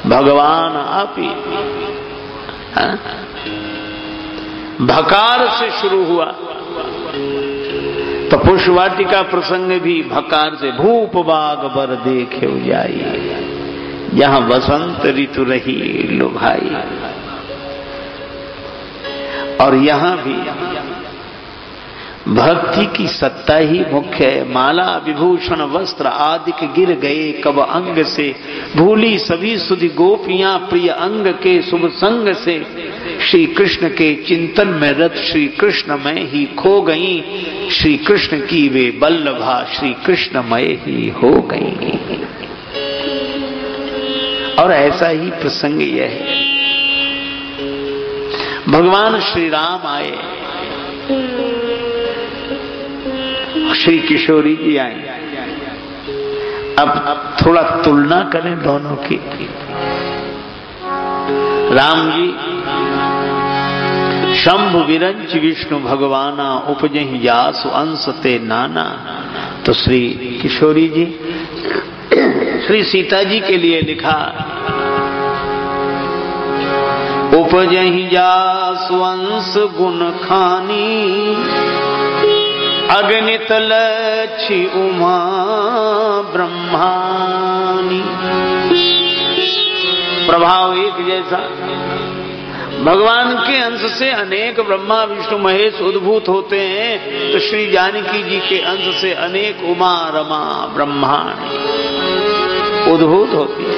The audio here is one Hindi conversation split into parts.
भगवान आप ही। भकार से शुरू हुआ तो पुष्पवाटिका प्रसंग भी भकार से, भूप बाग बर देखे जाई, जहां वसंत ऋतु रही लुभाई। और यहां भी भक्ति की सत्ता ही मुख्य है। माला विभूषण वस्त्र आदि के गिर गए कब अंग से, भूली सभी सुधि गोपियां प्रिय अंग के शुभ संग से। श्री कृष्ण के चिंतन में रत श्री कृष्ण में ही खो गई, श्री कृष्ण की वे बल्लभा श्री कृष्णमय ही हो गई। और ऐसा ही प्रसंग यह है। भगवान श्री राम आए, श्री किशोरी जी आए। अब थोड़ा तुलना करें दोनों की। राम जी शंभु विरंच विष्णु भगवाना, उपजहि जासु अंश ते नाना। तो श्री किशोरी जी श्री सीता जी के लिए लिखा, उपजहि जासु अंश गुण खानी, अगणित लक्ष्य उमा ब्रह्मानी। प्रभाव एक जैसा। भगवान के अंश से अनेक ब्रह्मा विष्णु महेश उद्भूत होते हैं, तो श्री जानकी जी के अंश से अनेक उमा रमा ब्रह्माणी उद्भूत होती है।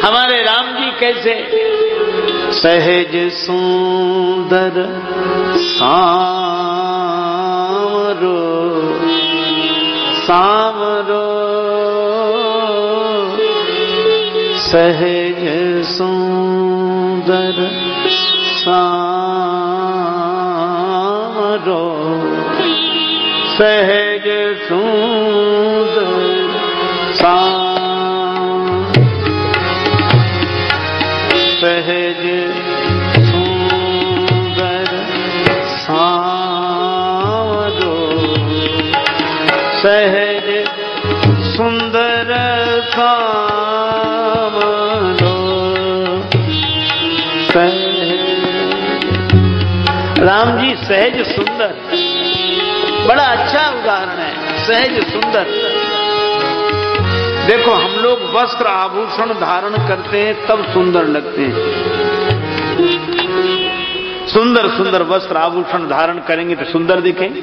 हमारे राम जी कैसे? सहज सुंदर सामरो सामरो, सहज सुंदर सामरो, सहज सुंदर सहज सुंदर सामरो, सहज सुंदर सामरो, राम जी सहज सुंदर, बड़ा अच्छा उदाहरण है। सहज सुंदर। देखो हम लोग वस्त्र आभूषण धारण करते हैं तब सुंदर लगते हैं। सुंदर सुंदर वस्त्र आभूषण धारण करेंगे तो सुंदर दिखेंगे।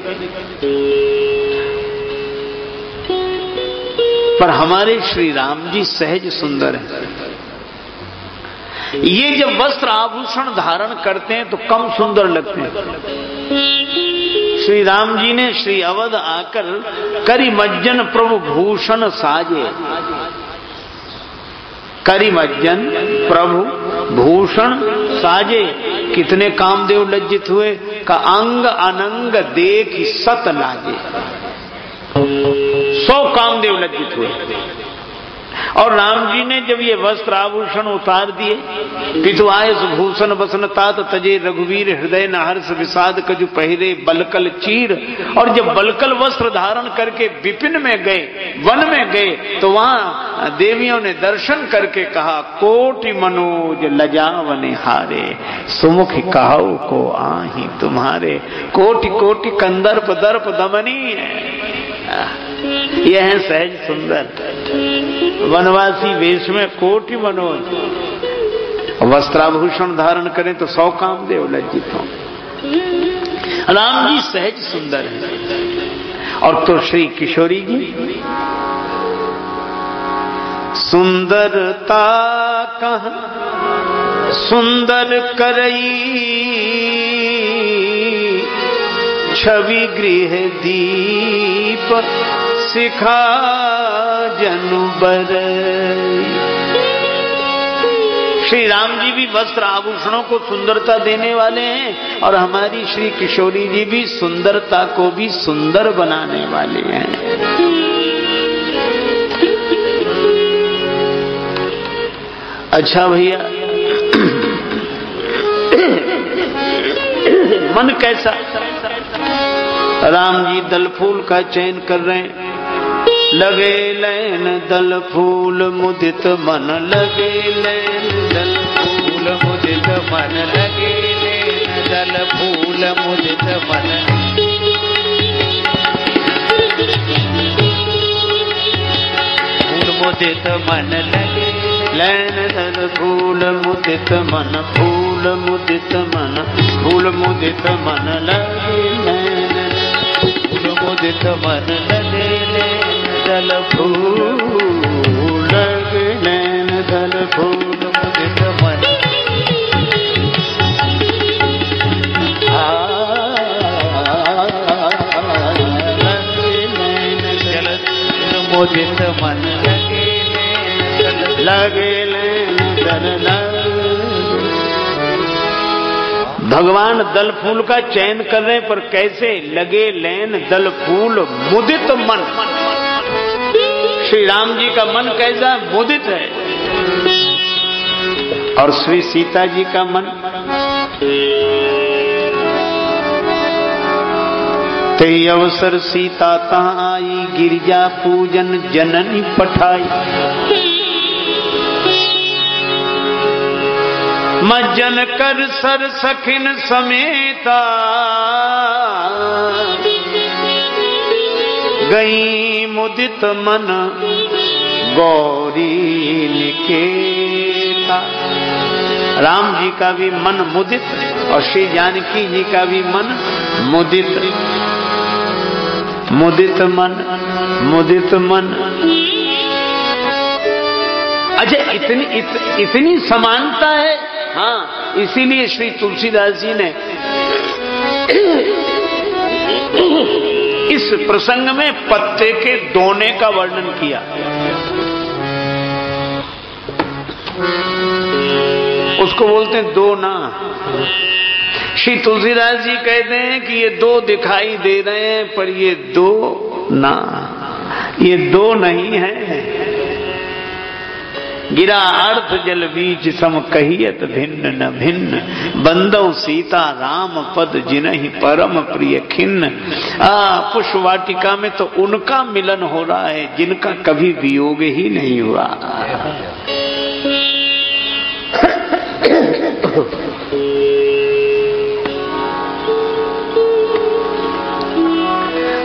पर हमारे श्री राम जी सहज सुंदर हैं। ये जब वस्त्र आभूषण धारण करते हैं तो कम सुंदर लगते हैं। श्री राम जी ने श्री अवध आकर करिमज्जन प्रभु भूषण साजे, करिमज्जन प्रभु भूषण साजे। कितने कामदेव लज्जित हुए का अंग अनंग देख सत लाजे। 100 कामदेव लज्जित हुए। और राम जी ने जब ये वस्त्र आभूषण उतार दिए, पितुआयस भूषण बसन तात तजे रघुवीर हृदय न हर्ष विषाद कजु पहिरे बलकल चीर। और जब बलकल वस्त्र धारण करके विपिन में गए, वन में गए, तो वहां देवियों ने दर्शन करके कहा, कोटि मनोज लजावने हारे, सुमुख कहु को आही तुम्हारे। कोटि कोटि कंदर्प दर्प दमनी है। यह है सहज सुंदर। वनवासी वेश में कोटि मनोज, वस्त्राभूषण धारण करें तो 100 कामदेव लज्जित हों। राम जी सहज सुंदर है। और तो श्री किशोरी जी सुंदरता कहाँ सुंदर करई, छवि गृह दीप सिखा जनु बरई। श्री राम जी भी वस्त्र आभूषणों को सुंदरता देने वाले हैं, और हमारी श्री किशोरी जी भी सुंदरता को भी सुंदर बनाने वाले हैं। अच्छा भैया, मन कैसा? राम जी दल फूल का चयन कर रहे हैं। लगे लैन दल फूल मुदित मन, लगे लैन दल फूल मुदित मन, लगे लैन दल फूल मुदित मन। फूल मुदित मन लगे लैन दल फूल मुदित मन, फूल मुदित मन, फूल मुदित मन लगे लैन, फूल मुदित मन लगे लैन दल फूल, लगे लैन दल फूल मुदित मन। लगे लैन दल मुदित मन, लगे लैन दल। भगवान दल फूल का चयन कर रहे पर कैसे? लगे लैन दल फूल मुदित मन। श्री राम जी का मन कैसा? मुदित है। और श्री सीता जी का मन ते अवसर सीता तहाँ आई, गिरजा पूजन जननी पठाई। मज्जन कर सर सखिन समेता, गई मुदित मन गौरी निकेता। राम जी का भी मन मुदित और श्री जानकी जी का भी मन मुदित। मुदित मन, मुदित मन। अच्छा, इतनी समानता है। हाँ, इसीलिए श्री तुलसीदास जी ने इस प्रसंग में पत्ते के दोने का वर्णन किया। उसको बोलते हैं दोना। श्री तुलसीदास जी कहते हैं कि ये दो दिखाई दे रहे हैं पर ये दो ना, ये दो नहीं है। गिरा अर्थ जल बीज सम कहियत भिन्न न भिन्न, बंदौ सीता राम पद जिनहि परम प्रिय खिन्न। पुष्प वाटिका में तो उनका मिलन हो रहा है जिनका कभी वियोग ही नहीं हुआ।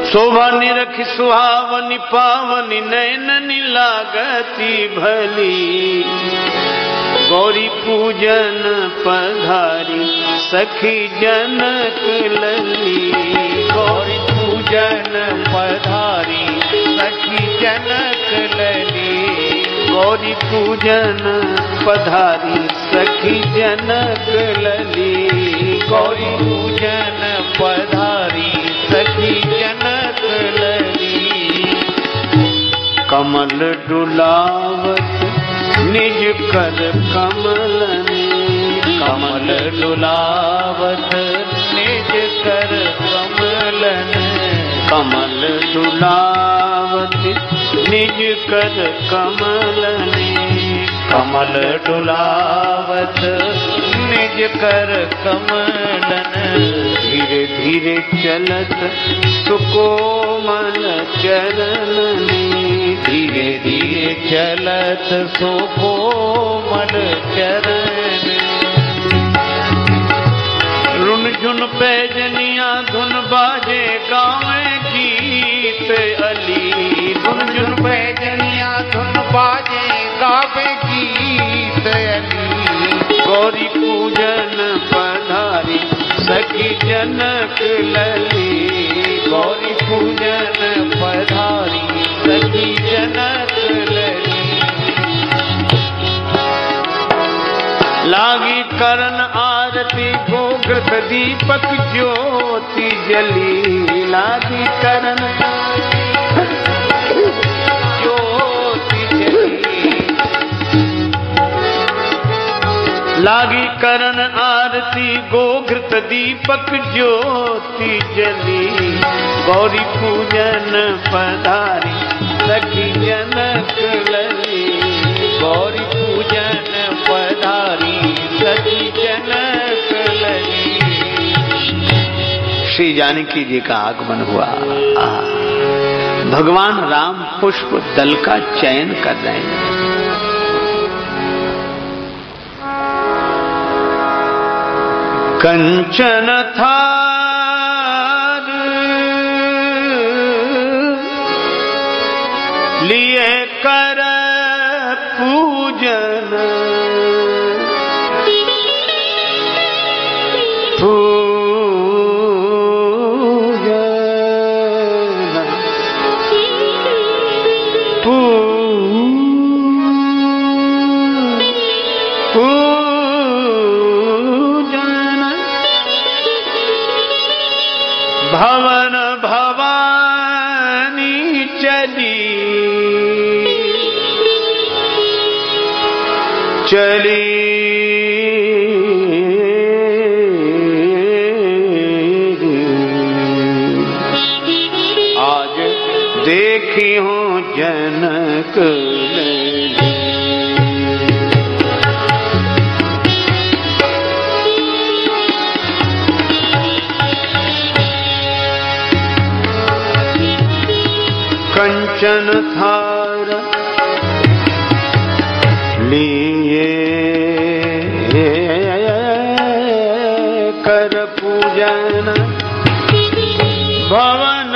शोभा निरखि सुहावनी पावनी, नयननि लागती भली। गौरी पूजन पधारी सखी जनक लली। गौरी पूजन पधारी सखी जनक लली। गौरी पूजन पधारी सखी जनक लली। गौरी पूजन पधारी सखी जनक लली। कमल डुलावत निज कर कमलने। कमल डुलावत निज कर कमलने। कमल डुलावत निज कर कमलने। कमल डुलावत निज कर कमलन। धीरे धीरे चलत सुकोमल चरण। धीरे धीरे चलत सुकोमल चरण। रुन झुन पैजनिया धुन बाजे गावे गीत अली। रुन झुन पैजनिया धुन बाजे गावे गीत अली। गौरी पूजन पधारी सखी जनक लली। गौरी पूजन पधारी सखी जनक लली। लागी करन आरती गोघृत दीपक ज्योति जली। लागी करन ज्योति जली। लागी करन आरती गोघृत दीपक ज्योति जली। गौरी पूजन पधारी सखी जनक लली। गौरी पूजन पधारी सखी जनक लली। श्री जानकी जी का आगमन हुआ। भगवान राम पुष्प दल का चयन कर रहे हैं। कंचन थार लिए कर पूजन, भवन भवानी चली चली आज देखी हूँ जनक कंचन थार लिए कर पूजन, भवन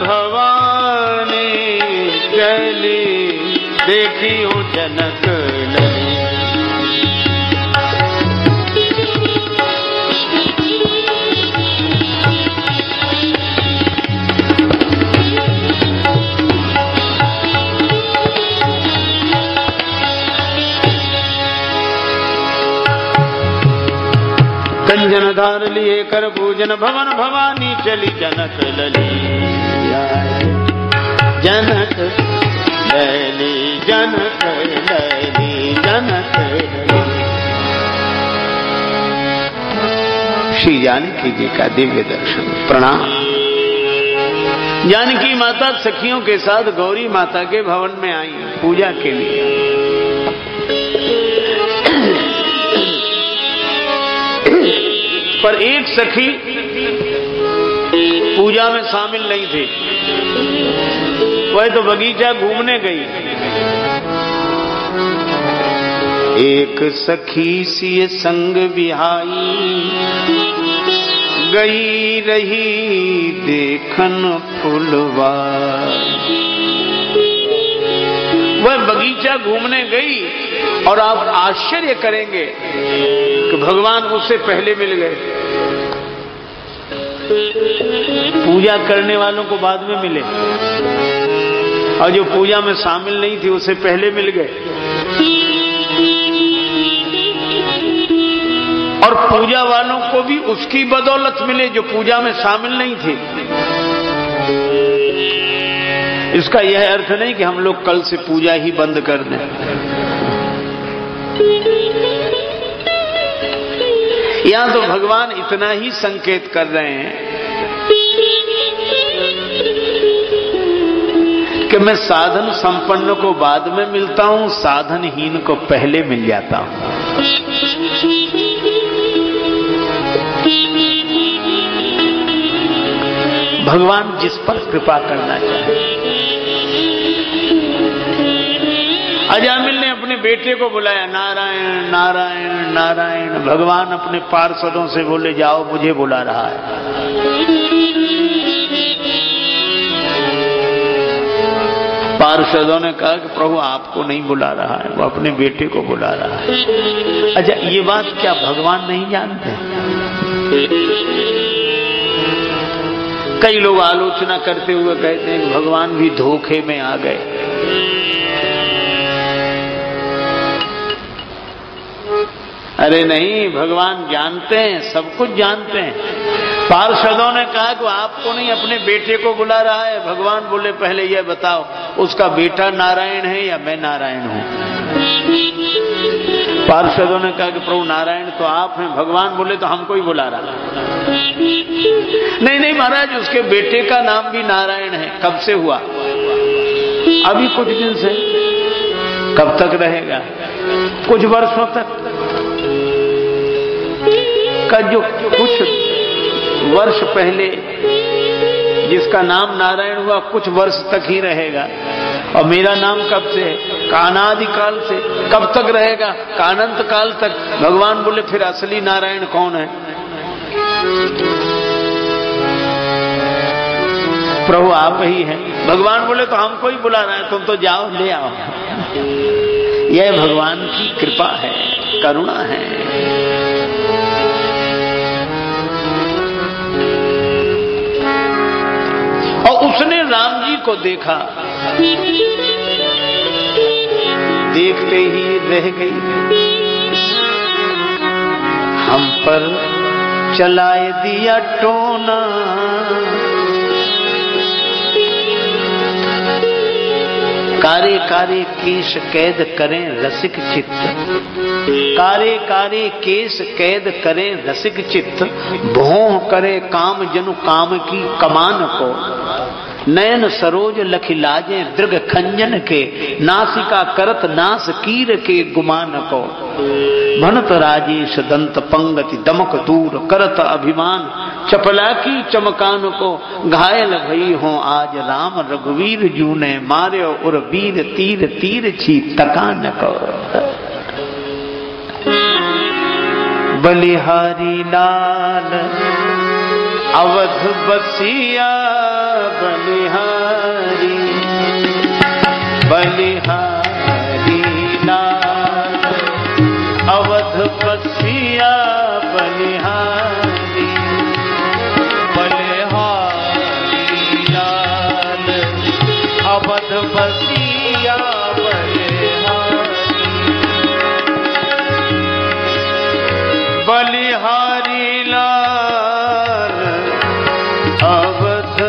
भवानी चली देखी हो जनक लली। कंचन धार लिए कर पूजन, भवन भवानी चली जनक लली। जनक लली जनक लली जनक लली। श्री जानकी जी का दिव्य दर्शन। प्रणाम। जानकी माता सखियों के साथ गौरी माता के भवन में आई पूजा के लिए। पर एक सखी पूजा में शामिल नहीं थी, वह तो बगीचा घूमने गई। एक सखी सी संग बिहाई, गई रही देखन फुलवा। वह बगीचा घूमने गई और आप आश्चर्य करेंगे कि भगवान उससे पहले मिल गए। पूजा करने वालों को बाद में मिले और जो पूजा में शामिल नहीं थी उससे पहले मिल गए। और पूजा वालों को भी उसकी बदौलत मिले जो पूजा में शामिल नहीं थे। इसका यह अर्थ नहीं कि हम लोग कल से पूजा ही बंद कर दें। यहां तो भगवान इतना ही संकेत कर रहे हैं कि मैं साधन संपन्न को बाद में मिलता हूं, साधनहीन को पहले मिल जाता हूं। भगवान जिस पर कृपा करना चाहे। अजामिल ने अपने बेटे को बुलाया, नारायण नारायण नारायण। भगवान अपने पार्षदों से बोले जाओ मुझे बुला रहा है। पार्षदों ने कहा कि प्रभु आपको नहीं बुला रहा है, वो अपने बेटे को बुला रहा है। अच्छा, ये बात क्या भगवान नहीं जानते? कई लोग आलोचना करते हुए कहते हैं कि भगवान भी धोखे में आ गए। अरे नहीं, भगवान जानते हैं, सब कुछ जानते हैं। पार्षदों ने कहा कि आपको नहीं अपने बेटे को बुला रहा है। भगवान बोले पहले यह बताओ उसका बेटा नारायण है या मैं नारायण हूं? पार्षदों ने कहा कि प्रभु नारायण तो आप हैं। भगवान बोले तो हमको ही बुला रहा। नहीं नहीं महाराज, उसके बेटे का नाम भी नारायण है। कब से हुआ? अभी कुछ दिन से। कब तक रहेगा? कुछ वर्षों तक का। जो कुछ वर्ष पहले जिसका नाम नारायण हुआ कुछ वर्ष तक ही रहेगा। और मेरा नाम कब से है? कानादिकाल से। कब तक रहेगा? कानंत काल तक। भगवान बोले फिर असली नारायण कौन है? प्रभु आप ही हैं। भगवान बोले तो हमको ही बुला रहा है, तुम तो जाओ ले आओ। यह भगवान की कृपा है, करुणा है। और उसने राम जी को देखा, देखते ही रह गई। हम पर चलाए दिया टोना, कारे कारे केश कैद करें रसिक चित्त, कारे कारे केश कैद करें रसिक चित्त, भों करे काम जनु काम की कमान को, नयन सरोज लखिलाजे दृग खंजन के, नासिका करत नास कीर के गुमान को, भनत राजेश दंत पंगति दमक दूर करत अभिमान, चपला की चमकान को, घायल भई हो आज राम रघुवीर जू ने, मार्यो उर वीर तीर तीर छी तकान को। बलिहारी लाल अवध बसिया, बलिहारी बलिहारी लाल अवध बसिया, बलिहारी बलिहारी लाल अवध बसिया, बलिहारी लाल अवध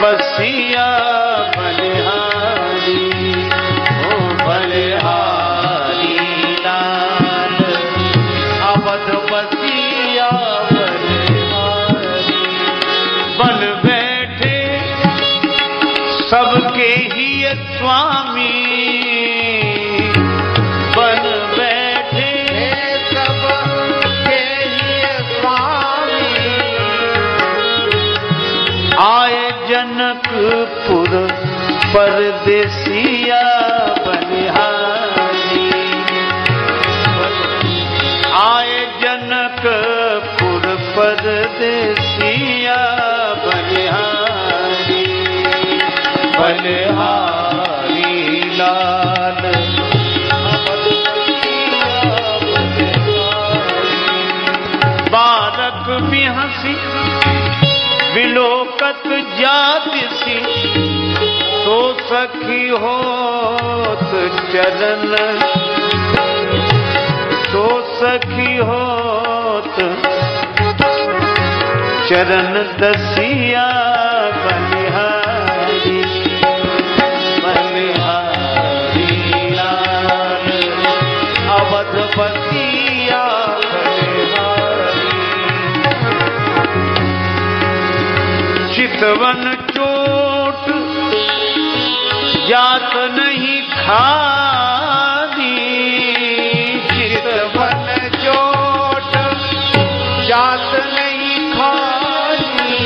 बसिया, बलिहारी ओ बलिहारी लाल अवध बसिया, बलिहारी बन बैठे सबके ही स्वामी, बन बैठे सबके ही स्वामी, आए जनकपुर परदेसिया, बलिहारी आए जनकपुर परदेसिया, बलिहारी बलिहारी लाल बालक भी हंसी विलोकत जातिसी, तो सखी होत चरण, तो सखी होत चरण दसिया, बलिहारी बलिहारी लाल अवध बसिया, चितवन चोट जात नहीं खादी, चितवन चोट जात नहीं खादी,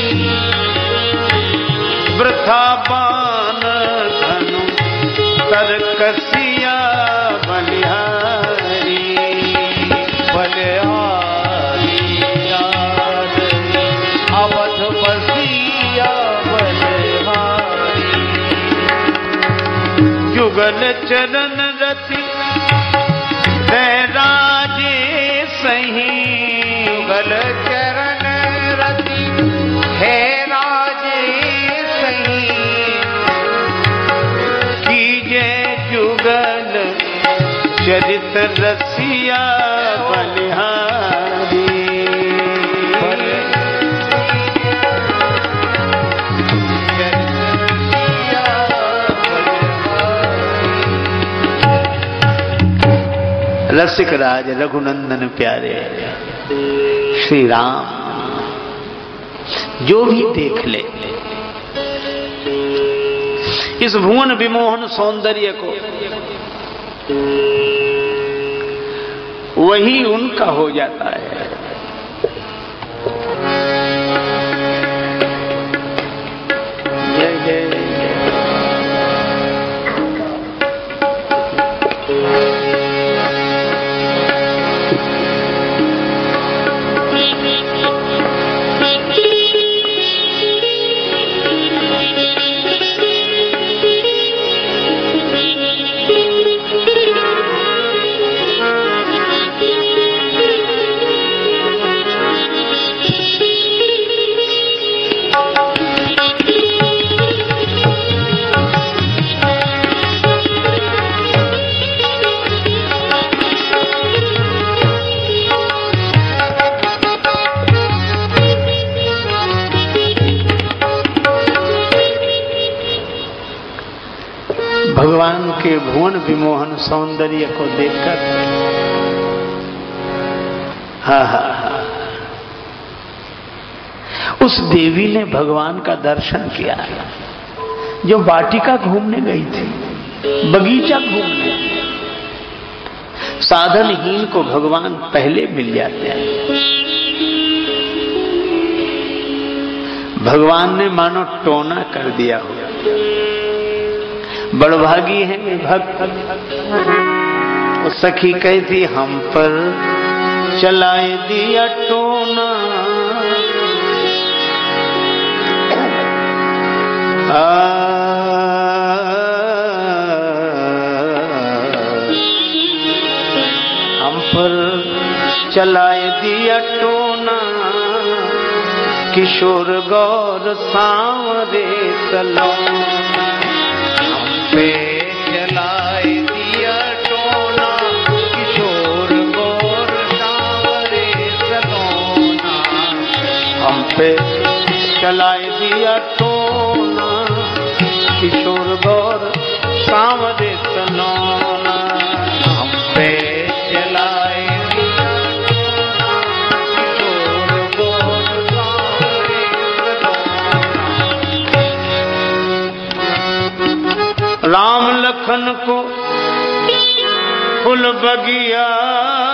वृथा बान धनु तरकसिया, बलिहारी बलिहारी लाल अवध बसिया, बलिहारी जुगल चरण रति राजे सही, जुगल चरण रति है राजे सही, कीजे जुगल चरित रसिया, बलिहारी रसिक राज रघुनंदन प्यारे श्री राम जो भी देख ले इस भुवन विमोहन सौंदर्य को, वही उनका हो जाता है। भगवान के भुवन विमोहन सौंदर्य को देखकर उस देवी ने भगवान का दर्शन किया जो वाटिका घूमने गई थी, बगीचा घूमने। साधनहीन को भगवान पहले मिल जाते हैं। भगवान ने मानो टोना कर दिया हो, बड़भागी है वे भक्त। वो सखी कहती हम पर चलाए दिया टोना, हम पर चलाए दिया टोना, किशोर गौर सांवरे सलोना। पे चलाए दिया टोना, किशोर गौर सांवरे सलोना। हम पे चलाए दिया टोना, किशोर गौर सांवरे सलोना। हम पे चलाए दिया टोना, किशोर गौर सांवरे सलोना। राम लखन को फूल बगिया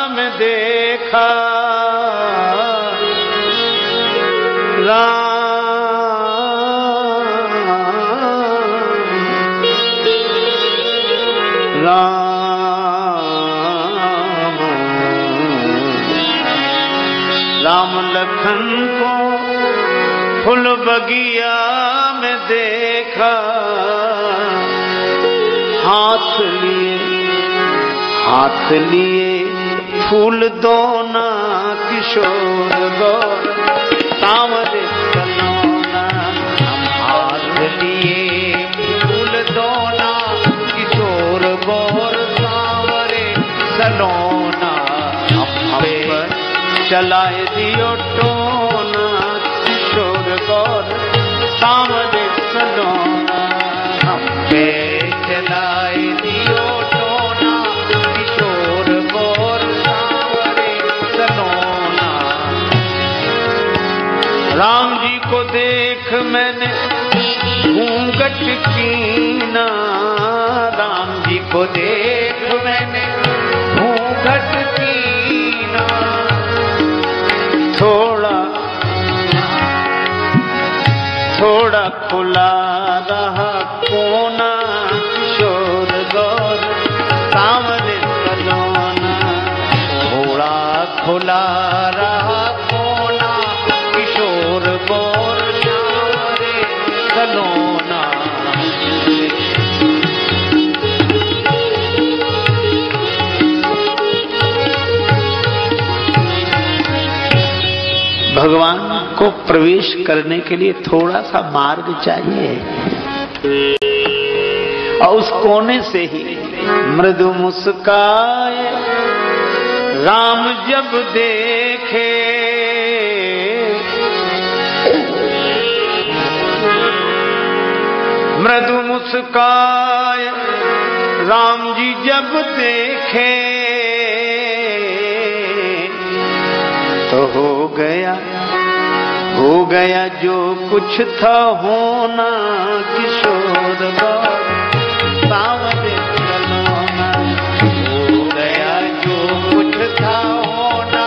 में देखा, राम लखन को फूल बगिया में देखा। हाथ लिए फूल दोना, किशोर गौर सांवरे सलोना। हम हाथ लिए फूल दोना, किशोर गौर सांवरे सलोना। हम पे चलाए दियो टोना, किशोर गौर सांवरे सलोना। हम पे चलाए दियो टोना, किशोर गौर सांवरे सलोना। राम जी को देख मैंने घूंघट कीना, राम जी को देख मैंने घूंघट कीना। थोड़ा खुला रहा कोना, किशोर गौर सांवरे सलोना। थोड़ा खुला रहा कोना, किशोर गौर सांवरे सलोना। भगवान को प्रवेश करने के लिए थोड़ा सा मार्ग चाहिए, और उस कोने से ही मृदु मुस्काए राम जब देखे। मृदु मुस्काए राम जी जब देखे, तो हो गया जो कुछ था होना, किशोर गौर सांवरे सलोना। हो गया जो कुछ था होना,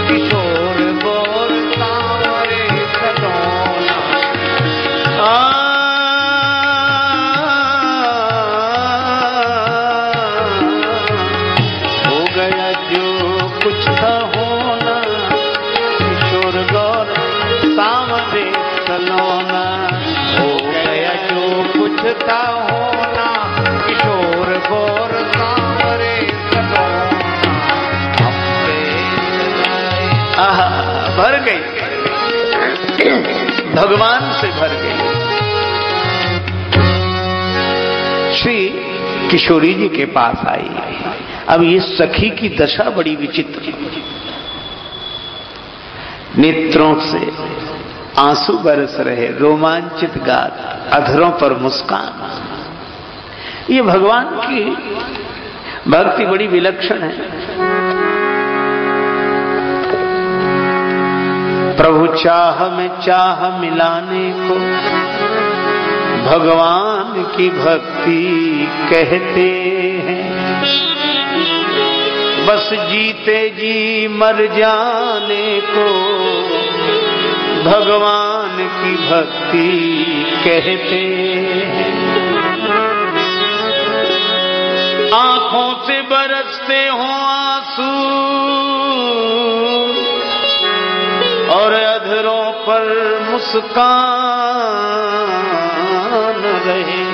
किशोर गौर सांवरे सलोना। गई, भगवान से भर गई। श्री किशोरी जी के पास आई। अब ये सखी की दशा बड़ी विचित्र, नेत्रों से आंसू बरस रहे, रोमांचित गात, अधरों पर मुस्कान। ये भगवान की भक्ति बड़ी विलक्षण है। प्रभु चाह में चाह मिलाने को भगवान की भक्ति कहते हैं। बस जीते जी मर जाने को भगवान की भक्ति कहते हैं। आंखों से बरसते हों आंसू और अधरों पर मुस्कान रहे।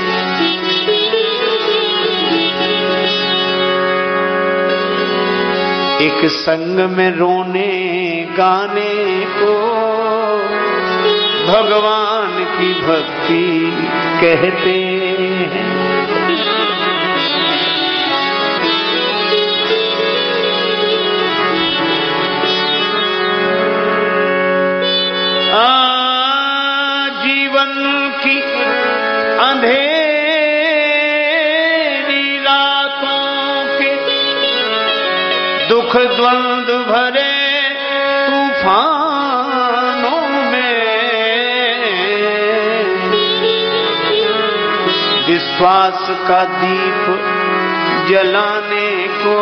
एक संग में रोने गाने को भगवान की भक्ति कहते हैं। जीवन की अंधेरी रातों के दुख द्वंद्व भरे तूफानों में विश्वास का दीप जलाने को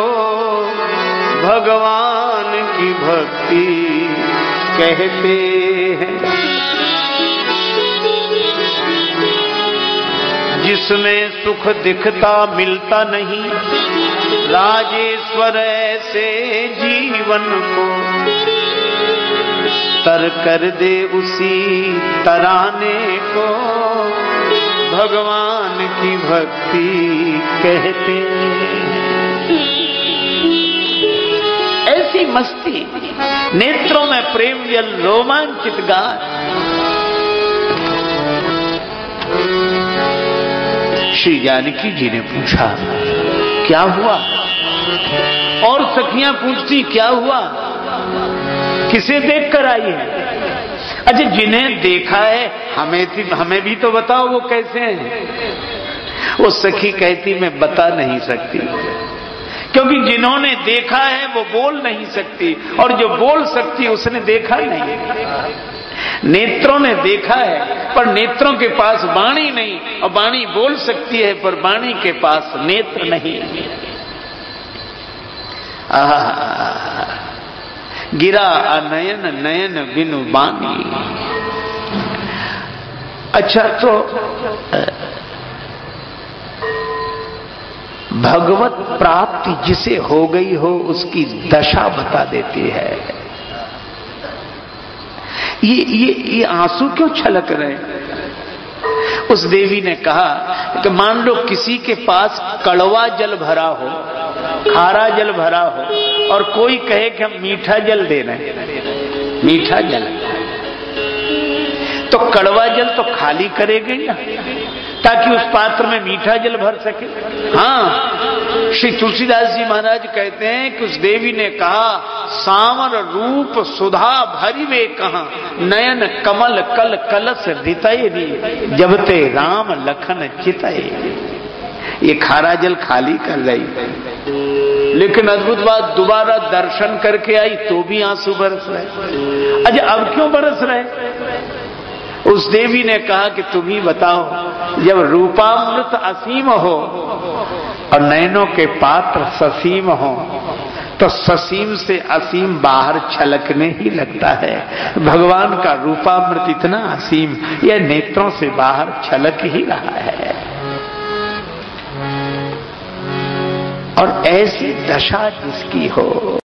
भगवान की भक्ति कहते हैं। जिसमें सुख दिखता मिलता नहीं, राजेश्वर ऐसे जीवन को तर कर दे उसी तराने को भगवान की भक्ति कहते हैं। ऐसी मस्ती, नेत्रों में प्रेम जल, रोमांचित गान। श्री जानकी जी ने पूछा क्या हुआ, और सखियां पूछती क्या हुआ, किसे देखकर आई है? अच्छा, जिन्हें देखा है हमें भी तो बताओ वो कैसे हैं। वो सखी कहती मैं बता नहीं सकती, क्योंकि जिन्होंने देखा है वो बोल नहीं सकती, और जो बोल सकती उसने देखा नहीं। नेत्रों ने देखा है पर नेत्रों के पास वाणी नहीं, और वाणी बोल सकती है पर वाणी के पास नेत्र नहीं। गिरा अनयन नयन बिनु बानी। अच्छा, तो भगवत प्राप्ति जिसे हो गई हो उसकी दशा बता देती है। ये आंसू क्यों छलक रहे? उस देवी ने कहा कि मान लो किसी के पास कड़वा जल भरा हो, खारा जल भरा हो, और कोई कहे कि हम मीठा जल दे रहे हैं, मीठा जल, तो कड़वा जल तो खाली करेंगे ना, ताकि उस पात्र में मीठा जल भर सके। हाँ, श्री तुलसीदास जी महाराज कहते हैं कि उस देवी ने कहा सावर रूप सुधा भरी वे कहा, नयन कमल कल कलश रितय दी, जब ते राम लखन चितय। ये खारा जल खाली कर रही, लेकिन अद्भुत बात, दोबारा दर्शन करके आई तो भी आंसू बरस रहे। अच्छा, अब क्यों बरस रहे? उस देवी ने कहा कि तुम ही बताओ, जब रूपामृत असीम हो और नयनों के पात्र ससीम हो, तो ससीम से असीम बाहर छलकने ही लगता है। भगवान का रूपामृत इतना असीम, यह नेत्रों से बाहर छलक ही रहा है। और ऐसी दशा जिसकी हो,